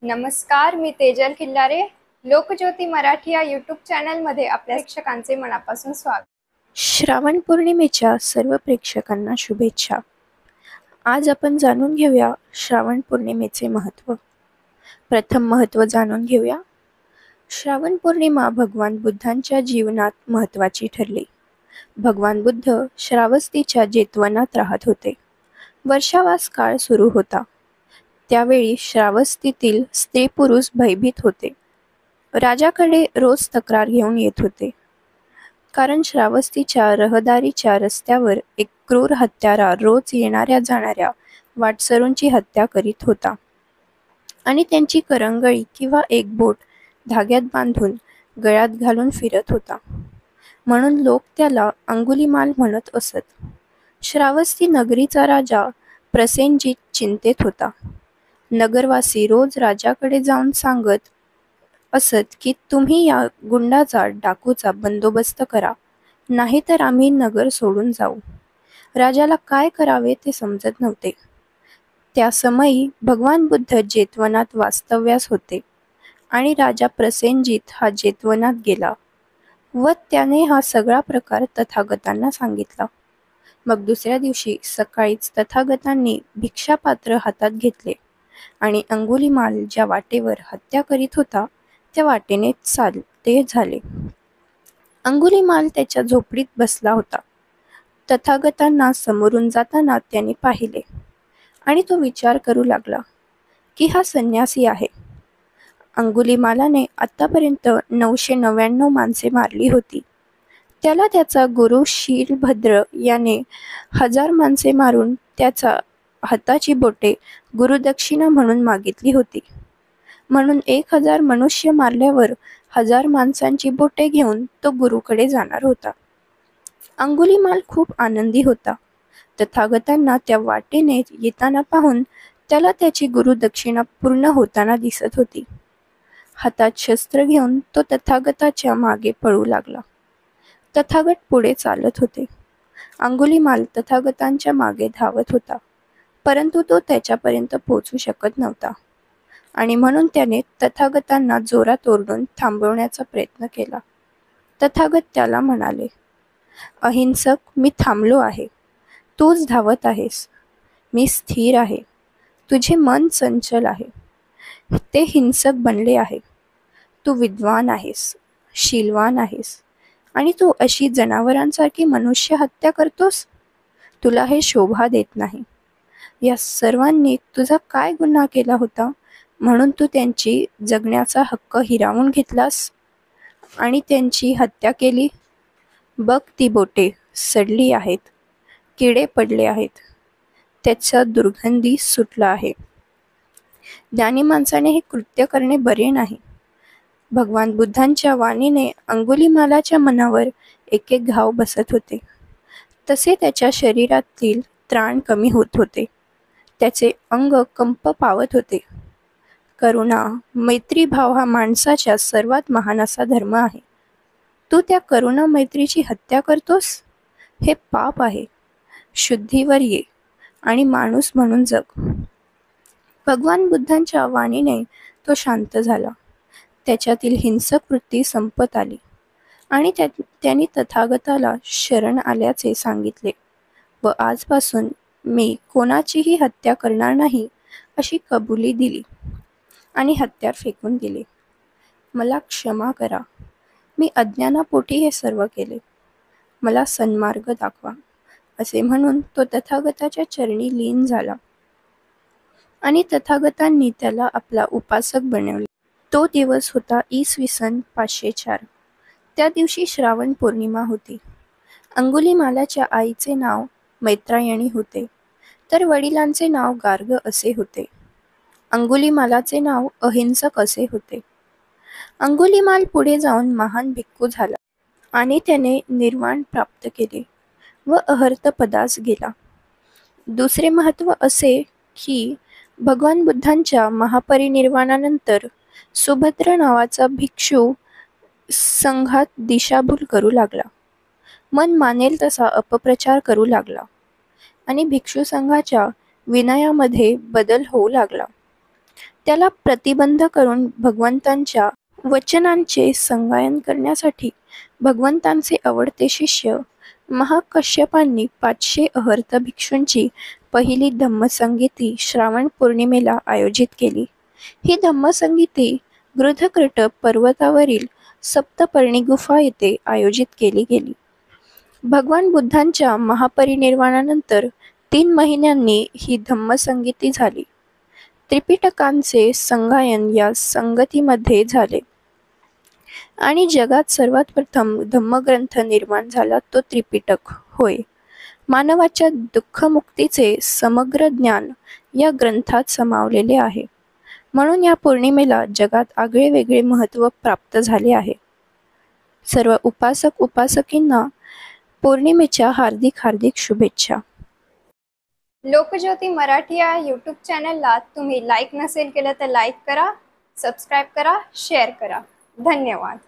नमस्कार, मी तेजल खिल्लारे. लोकज्योती मराठी या यूट्यूब चॅनलमध्ये आपल्या प्रेक्षकांचे मनापासून स्वागत. श्रावण पौर्णिमेच्या सर्व प्रेक्षकांना शुभेच्छा. आज आपण जाणून घेऊया श्रावण पौर्णिमेचे महत्त्व. प्रथम महत्त्व जाणून घेऊया. श्रावण पौर्णिमा भगवान बुद्धांच्या जीवनात महत्त्वाची ठरली. भगवान बुद्ध श्रावस्तीच्या जेतवनात राहत होते. वर्षावास काळ सुरू होता. त्यावेळी श्रावस्तीतील स्त्री पुरुष भयभीत होते. राजाकडे रोज तक्रार घेऊन येत होते. कारण श्रावस्तीच्या रहदारीच्या रस्त्यावर एक क्रूर हत्यारा रोज येणाऱ्या जाणाऱ्या वाटसरूंची हत्या करीत होता आणि त्यांची करंगळी किंवा एक बोट धाग्यात बांधून गळ्यात घालून फिरत होता. म्हणून लोक त्याला अंगुलीमाल म्हणत असत. श्रावस्ती नगरीचा राजा प्रसेनजीत चिंतेत होता. नगरवासी रोज राजाकडे जाऊन सांगत असत की तुम्ही या गुंडाचा डाकूचा बंदोबस्त करा, नाहीतर आम्ही नगर सोडून जाऊ. राजाला काय करावे ते समजत नव्हते. त्या समयी भगवान बुद्ध जेतवनात वास्तव्यास होते आणि राजा प्रसेनजीत हा जेतवनात गेला व त्याने हा सगळा प्रकार तथागतांना सांगितला. मग दुसऱ्या दिवशी सकाळीच तथागतांनी भिक्षापात्र हातात घेतले आणि अंगुलीमाल ज्या वाटेवर हत्या करीत होता त्या वाटेने चालते झाले. अंगुलीमाल त्याच्या झोपडीत बसला होता. तथागतांना समोरून जाताना त्याने पाहिले आणि तो विचार करू लागला की हा संन्यासी आहे. अंगुलीमालाने आतापर्यंत 999 माणसे मारली होती. त्याला त्याचा गुरु शीलभद्र याने 1000 माणसे मारून त्याचा हाताची बोटे गुरुदक्षिणा म्हणून मागितली होती. म्हणून 1000 मनुष्य मारल्यावर 1000 माणसांची बोटे घेऊन तो गुरुकडे जाणार होता. अंगुलीमाल खूप आनंदी होता. तथागतांना त्या वाटेने येताना पाहून त्याला त्याची गुरुदक्षिणा पूर्ण होताना दिसत होती. हातात शस्त्र घेऊन तो तथागताच्या मागे पळू लागला. तथागत पुढे चालत होते. अंगुलीमाल तथागतांच्या मागे धावत होता, परंतु तो त्याच्यापर्यंत पोहोचू शकत नव्हता आणि म्हणून त्याने तथागतांना जोरात ओरडून थांबवण्याचा प्रयत्न केला. तथागत त्याला म्हणाले, अहिंसक, मी थांबलो आहे. तूच धावत आहेस. मी स्थिर आहे. तुझे मन चंचल आहे. ते हिंसक बनले आहे. तू विद्वान आहेस, शीलवान आहेस आणि तू अशी जनावरांसारखी मनुष्य हत्या करतोस. तुला हे शोभा देत नाही. या सर्वांनी तुझा काय गुन्हा केला होता म्हणून तू त्यांची जगण्याचा हक्क हिरावून घेतलास आणि त्यांची हत्या केली. बघ, ती बोटे सडली आहेत, किडे पडले आहेत, त्याचा दुर्गंधी सुटला आहे. ज्ञानी माणसाने हे कृत्य करणे बरे नाही. भगवान बुद्धांच्या वाणीने अंगुलीमालाच्या मनावर एक एक घाव बसत होते. तसे त्याच्या शरीरातील त्राण कमी होत होते. त्याचे अंग कंप पावत होते. करुणा, मैत्री भाव हा माणसाच्या सर्वात महान असा धर्म आहे. तू त्या करुणा मैत्रीची हत्या करतोस. हे पाप आहे. शुद्धीवर ये आणि माणूस म्हणून जग. भगवान बुद्धांच्या वाणीने तो शांत झाला. त्याच्यातील हिंसक वृत्ती संपत आली आणि त्यांनी तथागताला शरण आल्याचे सांगितले व आजपासून मी कोणाचीही हत्या करणार नाही अशी कबुली दिली आणि हत्यार फेकून दिले. मला क्षमा करा. मी अज्ञानापोटी हे सर्व केले. मला सन्मार्ग दाखवा, असे म्हणून तो तथागताच्या चरणी लीन झाला आणि तथागतांनी त्याला आपला उपासक बनवले. तो दिवस होता इसवी 504. त्या दिवशी श्रावण पौर्णिमा होती. अंगुलीमालाच्या आईचे नाव मैत्रायणी होते, तर वडिलांचे नाव गार्ग असे होते. अंगुलीमालाचे नाव अहिंसक असे होते. अंगुलीमाल पुढे जाऊन महान भिक्खू झाला आणि त्याने निर्वाण प्राप्त केले व अहर्तपदास गेला. दुसरे महत्त्व असे की भगवान बुद्धांच्या महापरिनिर्वाणानंतर सुभद्र नावाचा भिक्षू संघात दिशाभूल करू लागला. मन मानेल तसा अपप्रचार करू लागला आणि भिक्षू संघाच्या विनयामध्ये बदल होऊ लागला. त्याला प्रतिबंध करून भगवंतांच्या वचनांचे संगायन करण्यासाठी भगवंतांचे आवडते शिष्य महाकश्यपांनी 500 अहर्त भिक्षूंची पहिली धम्मसंगीती श्रावण पौर्णिमेला आयोजित केली. ही धम्मसंगीती गृध्रकट पर्वतावरील सप्तपर्णी गुफा येथे आयोजित केली गेली. भगवान बुद्धांच्या महापरिनिर्वाणानंतर 3 महिन्यांनी ही धम्मसंगीती झाली. त्रिपिटकांचे संगायन या संगतीमध्ये झाले आणि जगात सर्वात प्रथम धम्मग्रंथ निर्माण झाला तो त्रिपिटक होय. मानवाच्या दुःखमुक्तीचे समग्र ज्ञान या ग्रंथात समावलेले आहे. म्हणून या पौर्णिमेला जगात आगळेवेगळे महत्त्व प्राप्त झाले आहे. सर्व उपासक उपासकींना पौर्णिमेच्या हार्दिक हार्दिक शुभेच्छा. लोकज्योती मराठी या यूट्यूब चॅनलला तुम्ही लाईक नसेल केलं तर लाईक करा, सबस्क्राईब करा, शेअर करा. धन्यवाद.